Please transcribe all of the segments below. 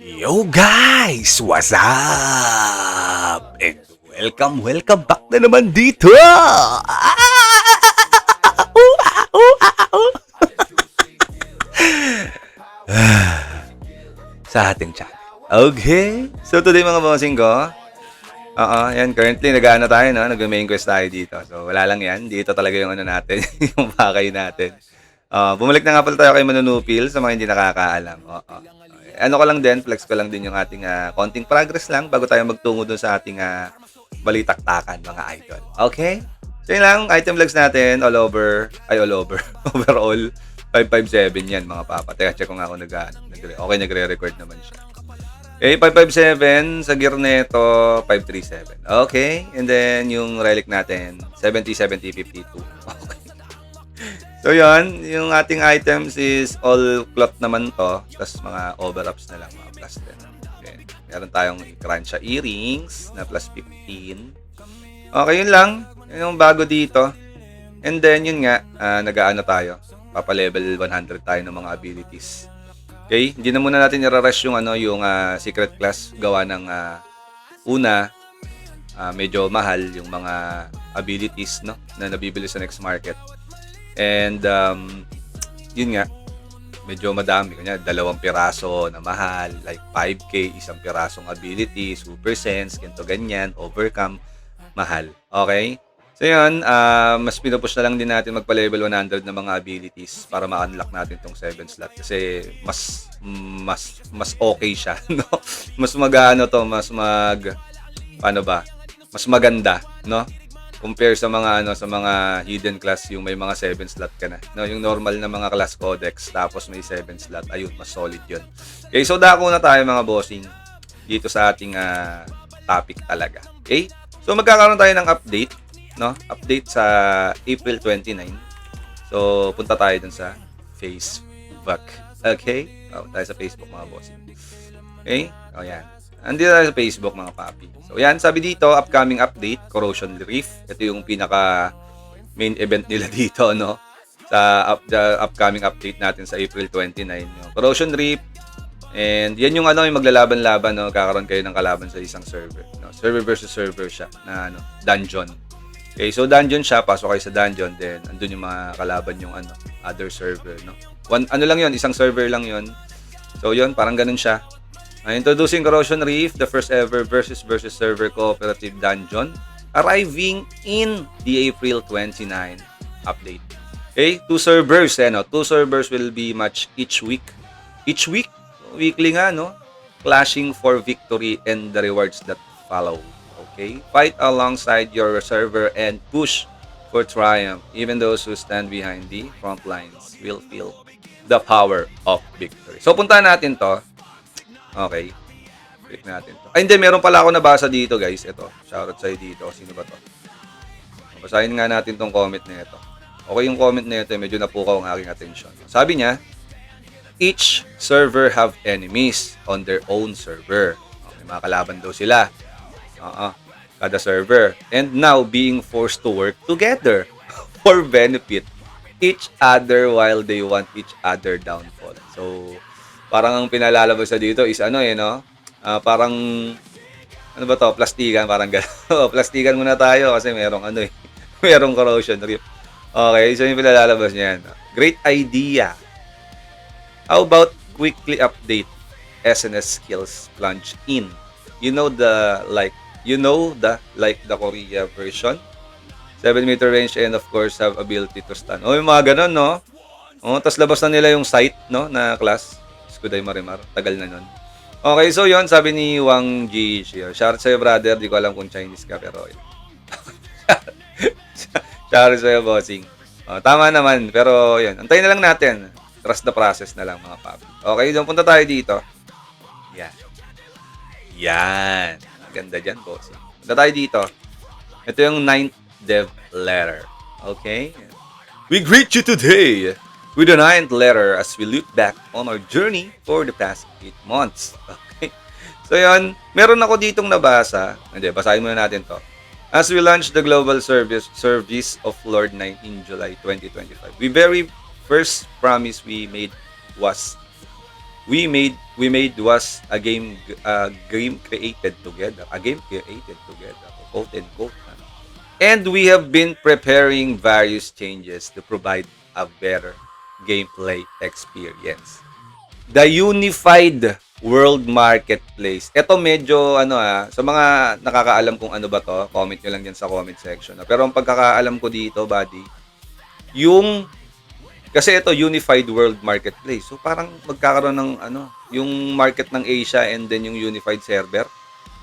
Yo guys! What's up? And welcome back na naman dito! Sa ating channel. Okay? So today mga bossing ko, yan, currently nag-ano tayo, no? Nag-main quest tayo dito. So wala lang yan. Dito talaga yung ano natin, yung pakay natin. Bumalik na nga pala tayo kay Manunupil sa mga hindi nakakaalam. Ano ko lang din, flex ko lang din yung ating konting progress lang bago tayo magtungo dun sa ating balitaktakan, mga idol. Okay? So yun lang, item logs natin all over. Overall, 557 yan mga papa. Teka, check ko nga ako nagre-record naman siya. Okay, 557 sa gear neto, 537. Okay, and then yung relic natin, 70, 70, 52. Okay. So yun, yung ating items is all cloth naman to, plus mga overups na lang, mga plus 10. Okay. Meron tayong Kransha earrings na plus 15. Okay, yun lang. Yun yung bago dito. And then yun nga, nag-aano tayo. Papa-level 100 tayo ng mga abilities. Okay, hindi na muna natin i-rush yung secret class gawa ng medyo mahal yung mga abilities, no, na nabibili sa next market. And yun nga, medyo madami. Kanya 2 piraso na mahal, like 5K, 1 pirasong ability, super sense, ganito ganyan, overcome, mahal. Okay? So yun, mas pinupush na lang din natin magpa-level 100 na mga abilities para ma-unlock natin tong 7 slot kasi mas okay siya, no? Mas mas maganda, no? Compare sa mga hidden class yung may mga 7 slot ka na. No, yung normal na mga class codex tapos may 7 slot, ayun, mas solid 'yun. Okay, so dako na tayo mga bossing dito sa ating topic talaga. Okay? So magkakaroon tayo ng update, no? Update sa April 29. So punta tayo dun sa Facebook. Okay? Tayo sa Facebook mga bossing. Okay? Yan. Andito tayo sa Facebook mga papi. So yan, sabi dito, upcoming update, Corrosion Reef. Ito yung pinaka main event nila dito, no? Sa upcoming update natin sa April 29. Yung Corrosion Reef. And yan yung yung maglalaban-laban, no? Kakaroon kayo ng kalaban sa isang server, no? Server versus server siya na dungeon. Okay, so dungeon siya, pasok kayo sa dungeon, then andun yung mga kalaban yung other server, no? Lang yun, isang server lang yun. So yun, parang ganun siya. Introducing Corrosion Reef, the first ever versus server cooperative dungeon, arriving in the April 29 update. Okay, 2 servers, 2 servers will be matched each week. Each week, weekly nga, no? Clashing for victory and the rewards that follow. Okay, fight alongside your server and push for triumph. Even those who stand behind the front lines will feel the power of victory. So, puntahan natin to. Okay. Click natin to. Ay, hindi. Meron pala ako nabasa dito, guys. Ito. Shoutout sa'yo dito. Sino ba to? Basahin nga natin tong comment na ito. Okay yung comment na ito. Medyo napukaw ang aking attention. Sabi niya, each server have enemies on their own server. Okay, mga kalaban daw sila. Kada server. And now, being forced to work together for benefit each other while they want each other downfall. So, parang ang pinalalabas sa dito is parang plastikan, parang gano'n. Plastikan muna tayo kasi merong corrosion reef. Okay, so yung pinalalabas niyan. Great idea. How about quickly update SNS skills plunge in? You know the Korea version. 7-meter range and of course have ability to stun. Yung mga ganun, no? Tapos labas na nila yung sight, no, na class. Kuday Marimar. Tagal na nun. Okay, so yon sabi ni Wang Ji. Shout sa'yo, brother. Di ko alam kung Chinese ka, pero yun. Shout sa'yo, bossing. Tama naman, pero yun. Antayin na lang natin. Trust the process na lang, mga papi. Okay, so punta tayo dito. Yan. Ganda dyan, bossing. Punta tayo dito. Ito yung 9th dev letter. Okay? We greet you today with the 9th letter as we look back on our journey for the past 8 months. Okay? So yun, meron ako ditong nabasa. Hindi, basahin muna natin to. As we launch the global service of Lord 9 in July 2025, we very first promise we made was we made was a game created together. A game created together, quote and quote. And we have been preparing various changes to provide a better gameplay experience. The Unified World Marketplace. Ito medyo sa mga nakakaalam kung ano ba to, comment nyo lang dyan sa comment section. Pero ang pagkakaalam ko dito, buddy, kasi ito Unified World Marketplace. So parang magkakaroon ng yung market ng Asia and then yung unified server.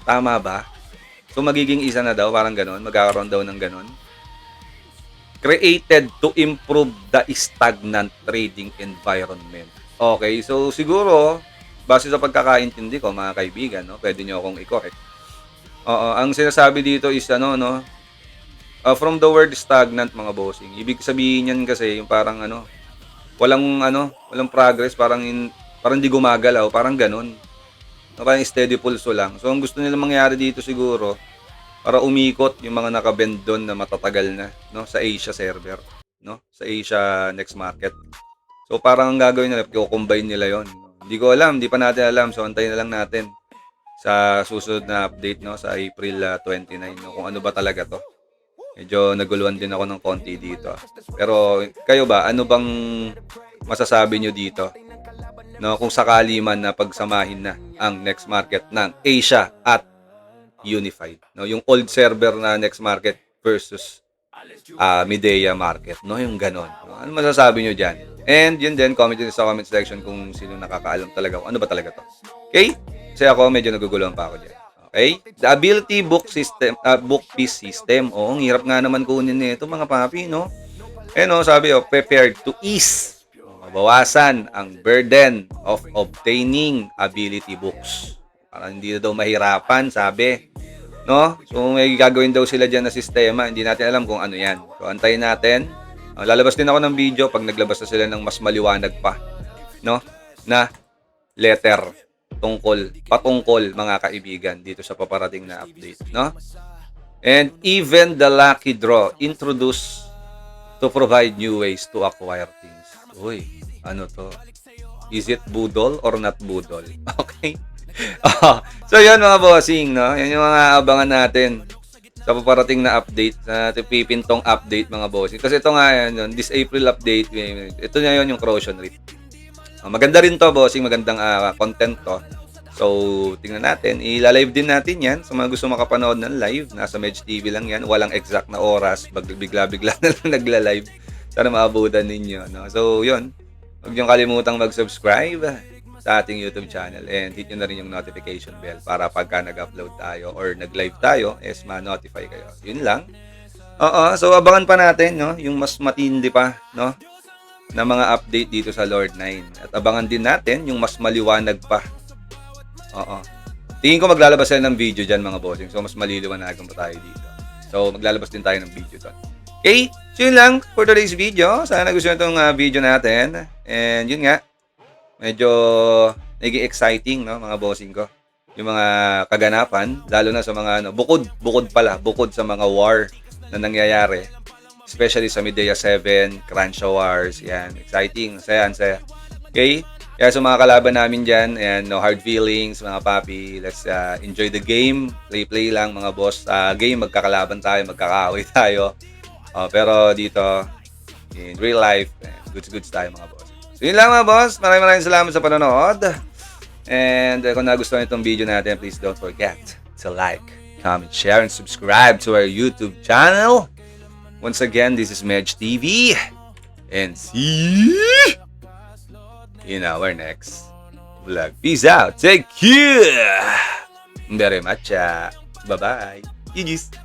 Tama ba? So magiging isa na daw, parang ganon, magkakaroon daw ng ganon. Created to improve the stagnant trading environment. Okay, so siguro, base sa pagkakaintindi ko, mga kaibigan, no, pwede nyo akong i-correct. Ang sinasabi dito is from the word stagnant, mga bossing. Ibig sabihin yan kasi yung parang walang progress, parang di gumagalaw, parang ganon. Parang steady pulso lang. So ang gusto nila mangyari dito siguro, para umikot yung mga nakabend doon na matatagal na, no, sa Asia server, no, sa Asia next market. So parang ang gagawin nila, i-combine nila yon. Hindi ko alam, hindi pa natin alam. So antayin na lang natin sa susunod na update, no, sa April 29, no, kung ano ba talaga to. Medyo naguluhan din ako ng konti dito. Pero kayo ba, ano bang masasabi nyo dito? No, kung sakali man na pagsamahin na ang next market ng Asia at Unified, no, yung old server na next market versus Midea market, no, yung ganon. No? Ano masasabi nyo dyan? And yun din, comment din sa comment section kung sino nakakaalam talaga kung ano ba talaga to. Okay? Kasi ako medyo naguguluhan pa ako dyan. Okay? The ability book piece system. Oh, ang hirap nga naman kunin nito, mga papi, no? Sabi prepared to ease, mabawasan ang burden of obtaining ability books. Para hindi na daw mahirapan, sabi. No? So may gagawin daw sila diyan na sistema, hindi natin alam kung ano 'yan. So antayin natin. Lalabas din ako ng video pag naglabas na sila ng mas maliwanag pa, no? Na letter patungkol mga kaibigan dito sa paparating na update, no? And even the lucky draw introduced to provide new ways to acquire things. Uy, ano to? Is it budol or not budol? Okay? So yun mga bossing, no? Yan yung mga abangan natin sa paparating na update, sa pipintong update, mga bossing. Kasi ito nga yan, this April update, ito na yun yung corrosion rate. Maganda rin to, bossing, magandang content to. So tingnan natin, ilalive din natin yan sa mga gusto makapanood ng live. Nasa Medj TV lang yan, walang exact na oras, bigla-bigla na lang nagla-live. Sana maabutan ninyo, no? So yun, huwag niyong kalimutang mag-subscribe sa ating YouTube channel and hit nyo na rin yung notification bell para pagka nag-upload tayo or nag-live tayo, ma-notify kayo. Yun lang. So abangan pa natin, no, yung mas matindi pa, no, na mga update dito sa Lord 9. At abangan din natin yung mas maliwanag pa. Tingin ko maglalabas sila ng video dyan, mga bossing. So mas maliliwanagan pa tayo dito. So maglalabas din tayo ng video doon. Okay, so yun lang for today's video. Sana gusto nyo itong video natin. And yun nga, medyo naging exciting, no, mga bossing ko. Yung mga kaganapan, lalo na sa mga bukod sa mga war na nangyayari. Especially sa Midea 7, Cruncha Wars, yan. Exciting, saya. Okay? Kaya sa mga kalaban namin dyan, and no hard feelings, mga papi. Let's enjoy the game. Play lang, mga boss. Game, magkakalaban tayo, magkakaaway tayo. Pero dito, in real life, goods tayo, mga boss. So yun lang, mga boss. Maraming salamat sa panonood. And kung nagustuhan itong video natin, please don't forget to like, comment, share, and subscribe to our YouTube channel. Once again, this is Medj TV. And see you in our next vlog. Peace out. Take care. Very much. Bye-bye. GG's.